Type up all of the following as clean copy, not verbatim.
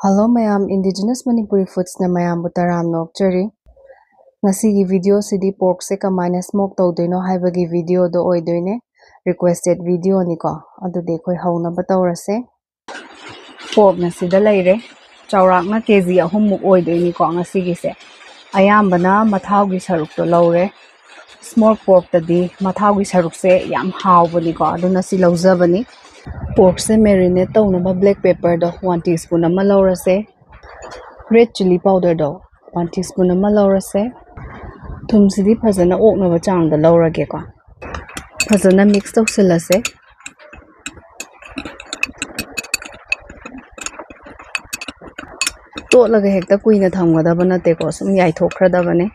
Hello mayam, indigenous Manipuri foods na mayam butaram nokchari. Ngasigi video sidi pork se kamaina smoke tawdoino haibagi video do oidoine. Requested video niko. Adu de koi hauna batawrase. Pork na sida laire. Chawrak na kg ahumuk oidoini ko ngasigi se. Ayambana matou gi saruk to lawre. Smoked pork tadi matou gi saruk se yam hawbani ko aduna si lawjabani. Pork se marinate tawnaba black pepper do 1 teaspoon ama lawrase. Red chilli powder do 1 teaspoon ama lawrase. Thum sidi phajana oknaba chang da lawrage ko. Phajana mix tawsilase. Totlaga hekta kuina thamgadaba nate ko sum yai thokradabane.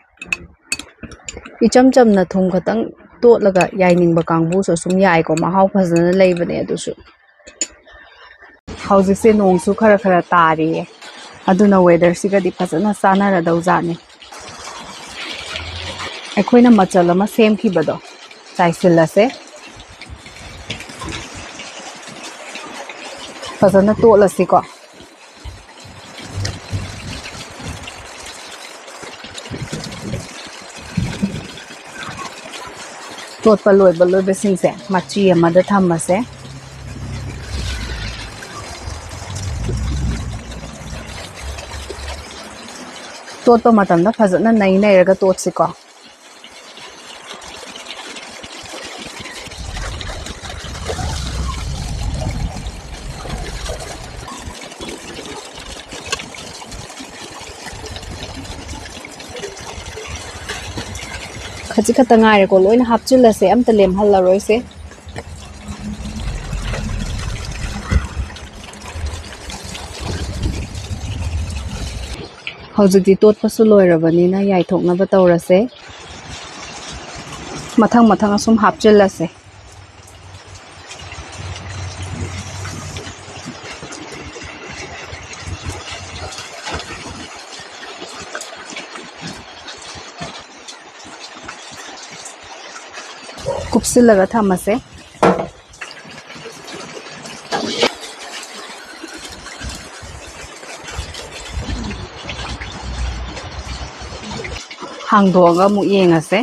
Icham chamna thum khatang totlaga yainingba kangbu so sum yai ko mahau phajana leibane adusu. Haujise nongsu khara khara tari aduna weather sigadi phajana sanara dawjani. Ekhoina machal ama semkhibado chaisilase. Phajana totlasi ko. Tot paloi baloi besingse machi amada thammase. Tot pa matamda phajana nai raga tot siko. Khaji khata ngai ko loina hapchilase amta lem hallaroi se. Haujidi tot pasu loirabani na yai thoknaba tawrase. Mathang mathang asum hapchilase. Kupsilaga thamase. Hangdoga mu yengase.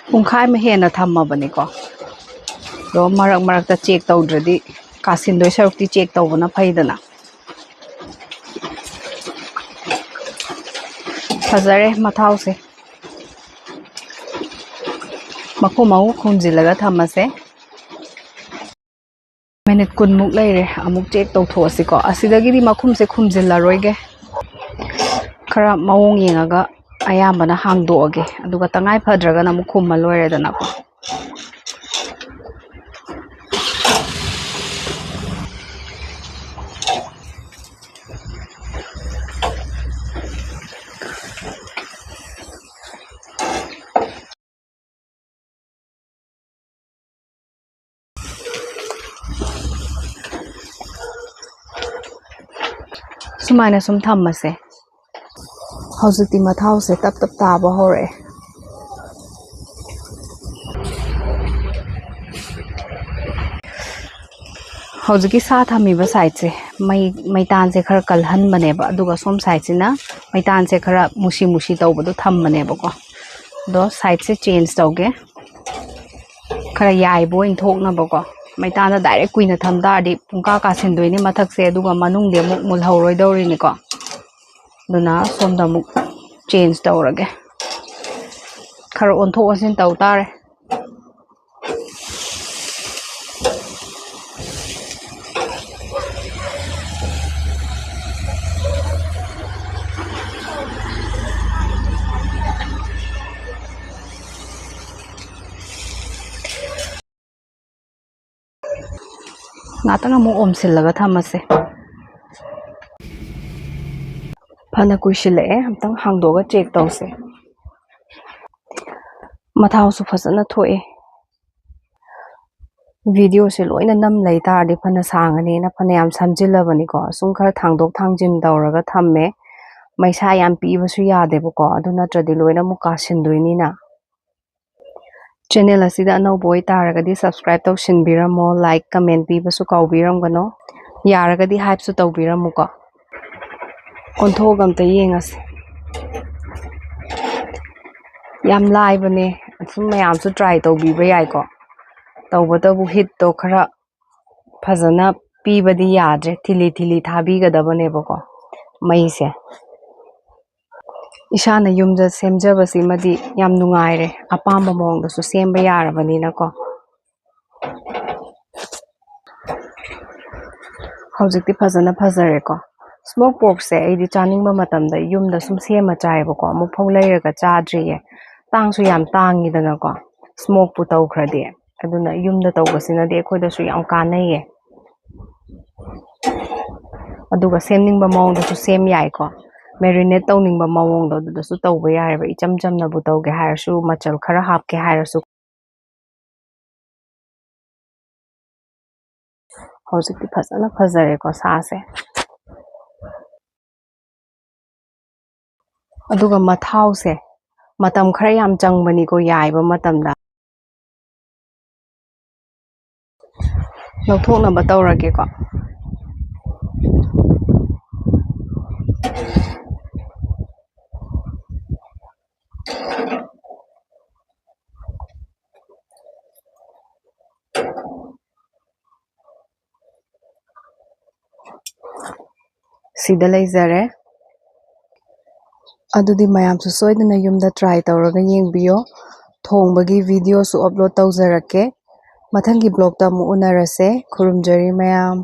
Pungkhai ma hena thammabani ko. Do marak ta check tawdradi kasindoi sarukti check tawbana phaidana. Phajare mathau se. Makumau khunjilaga thamase. Minute kun muk laire amuk check tawthoasi ko. Asidagidi makhum se khumjillaroige. Khara mawong yengaga ayambana hangdoage aduga tangai phadraga na mukhum maloiredana ko. Sumaina sum thammase. Haujiti mathau se tap tap taba hore. Haujiki sa thamiba side se maitan se khara kalhan baneba aduga som side se na maitan se khara mushi mushi tawbadu thammaneba ko. Do side se change tawge. Khara yai bo in thoknaba ko. Maitan da direct kuina thamda di pungka ka sindoini mathak se aduga manung de muk mulhauroi dawrini ko. Duna somda muk change tawrage. Khara ontho asin taw tare. Ngatanga mu omsillaga thamase. Phana kuishile amtang hangdoga check tawse. Mathau su phajana thoe. Video se loina nam lai tar di phana sangani na phana yam samjilabani ko sum khar thangdok thangjim dawraga thamme ꯃꯩꯁꯥ ꯌꯥꯝ ꯄꯤꯕꯁꯨ ꯌꯥꯗꯦꯕꯀꯣ ꯑꯗꯨ ꯅꯠꯇ꯭ꯔꯗꯤ ꯂꯣꯏꯅ ꯑꯃꯨꯛ ꯀꯥꯁꯤꯟꯗꯣꯏꯅꯤꯅ channel ꯑꯁꯤꯗ ꯑꯅꯧꯕ ꯑꯣꯏꯇꯥꯔꯒꯗꯤ ꯁꯕꯁꯀ꯭ꯔꯥꯏꯕ ꯇꯧꯁꯤꯟꯕꯤꯔꯝꯃꯣ ꯂꯥꯏꯛ ꯀꯃꯦꯟ ꯄꯤꯕꯁꯨ ꯀꯥꯎꯕꯤꯔꯝꯒꯅꯣ ꯌꯥꯔꯒꯗꯤ ꯍꯥꯏꯞꯁꯨ ꯇꯧꯕꯤꯔꯝꯃꯨꯀꯣ ꯑꯣꯟꯊꯣꯛꯑꯒ ꯑꯝꯇ ꯌꯦꯡꯉꯁꯤ ꯌꯥꯝ ꯂꯥꯏꯕꯅꯦ ꯁꯨꯝ ꯃꯌꯥꯝꯁꯨ ꯇ꯭ꯔꯥꯏ ꯇꯧꯕꯤꯕ ꯌꯥꯏꯀꯣ ꯇꯧꯕꯇꯕꯨ ꯍꯤꯠꯇꯣ ꯈꯔ ꯐꯖꯅ ꯄꯤꯕꯗꯤ ꯌꯥꯗ꯭ꯔꯦ ꯊꯤꯂꯤ ꯊꯤꯂꯤ ꯊꯥꯕꯤꯒꯗꯕꯅꯦꯕꯀꯣ ꯃꯩꯁꯦ ꯏꯁꯥꯅ ꯌꯨꯝꯗ ꯁꯦꯝꯖꯕꯁꯤꯃꯗꯤ ꯌꯥꯝ ꯅꯨꯡꯉꯥꯏꯔꯦ ꯑꯄꯥꯝꯕ ꯃꯑꯣꯡꯗꯁꯨ ꯁꯦꯝꯕ ꯌꯥꯔꯕꯅꯤꯅꯀꯣ ꯍꯧꯖꯤꯛꯇꯤ ꯐꯖꯅ ꯐꯖꯔꯦꯀꯣ ꯁ꯭ꯃꯣꯛ ꯄꯣꯔꯛꯁꯦ ꯑꯩꯗꯤ ꯆꯥꯅꯤꯡꯕ ꯃꯇꯝꯗ ꯌꯨꯝꯗ ꯁꯨꯝ ꯁꯦꯝꯃ ꯆꯥꯏꯌꯦꯕꯀꯣ ꯑꯃꯨꯛꯐꯥꯎ ꯂꯩꯔꯒ ꯆꯥꯗ꯭ꯔꯤꯌꯦ ꯇꯥꯡꯁꯨ ꯌꯥꯝ ꯇꯥꯡꯉꯤꯗꯅꯀꯣ ꯁ꯭ꯃꯣꯛꯄꯨ ꯇꯧꯈ꯭ꯔꯗꯤ ꯑꯗꯨꯅ ꯌꯨꯝꯗ ꯇꯧꯕꯁꯤꯅꯗꯤ ꯑꯩꯈꯣꯏꯗꯁꯨ ꯌꯥꯝ ꯀꯥꯟꯅꯩꯌꯦ ꯑꯗꯨꯒ ꯁꯦꯝꯅꯤꯡꯕ ꯃꯑꯣꯡꯗꯁꯨ ꯁꯦꯝ ꯌꯥꯏꯀꯣ ꯃꯦꯔꯤꯅꯦꯠ ꯇꯧꯅꯤꯡꯕ ꯃꯑꯣꯡꯗꯣ ꯑꯗꯨꯗꯁꯨ ꯇꯧꯕ ꯌꯥꯏꯑꯕ ꯏꯆꯝ ꯆꯝꯅꯕꯨ ꯇꯧꯒꯦ ꯍꯥꯏꯔꯁꯨ ꯃꯆꯜ ꯈꯔ ꯍꯥꯞꯀꯦ ꯍꯥꯏꯔꯁꯨ ꯍꯧꯖꯤꯛꯇꯤ ꯐꯖꯅ ꯐꯖꯔꯦꯀꯣ ꯁꯥꯁꯦ ꯑꯗꯨꯒ ꯃꯊꯥꯎꯁꯦ ꯃꯇꯝ ꯈꯔ ꯌꯥꯝ ꯆꯪꯕꯅꯤꯀꯣ ꯌꯥꯏꯕ ꯃꯇꯝꯗ ꯂꯧꯊꯣꯛꯅꯕ ꯇꯧꯔꯒꯦꯀꯣ ꯁꯤꯗ ꯂꯩꯖꯔꯦ ꯑꯗꯨꯗꯤ ꯃꯌꯥꯝꯁꯨ ꯁꯣꯏꯗꯅ ꯌꯨꯝꯗ ꯇ꯭ꯔꯥꯏ ꯇꯧꯔꯒ ꯌꯦꯡꯕꯤꯌꯣ ꯊꯣꯡꯕꯒꯤ ꯚꯤꯗꯤꯑꯣꯁꯨ ꯑꯞꯂꯣꯗ ꯇꯧꯖꯔꯛꯀꯦ ꯃꯊꯪꯒꯤ ꯕ꯭ꯂꯣꯛꯇ ꯑꯃꯨꯛ ꯎꯅꯔꯁꯦ ꯈꯨꯔꯨꯝꯖꯔꯤ ꯃꯌꯥꯝ